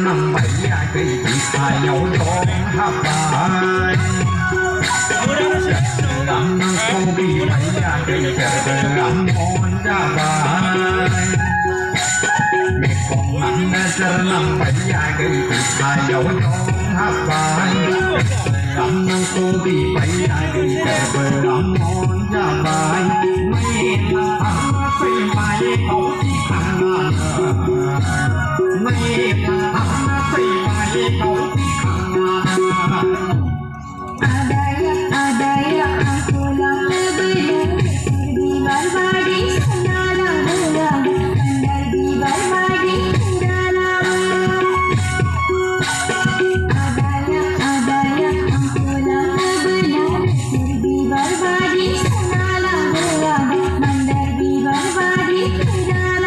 năm bảy cây thịt hai nhau tròn hát bài làm cô đi bảy cây chợ làm món ra bài mẹ con nắng chờ năm bảy cây thịt hai nhau tròn hát bài làm cô đi bảy cây chợ làm món ra bài mấy thằng xây mai cầu đi khăn mấy thằng xây mai cầu đi khăn ada yang aku lama belum di barbadi sanalam belang andar di barbadi dalam ada yang aku lama belum di barbadi sanalam belang andar di barbadi dalam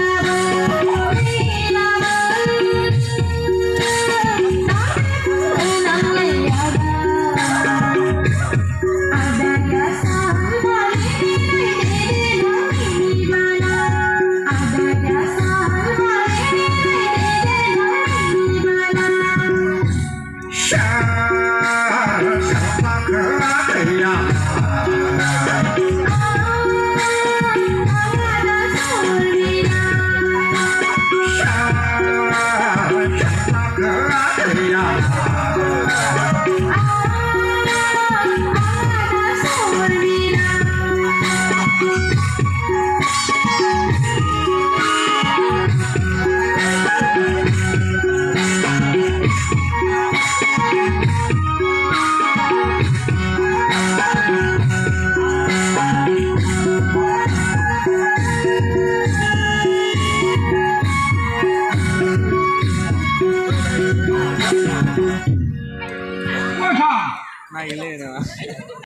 ไม่เล่นนะ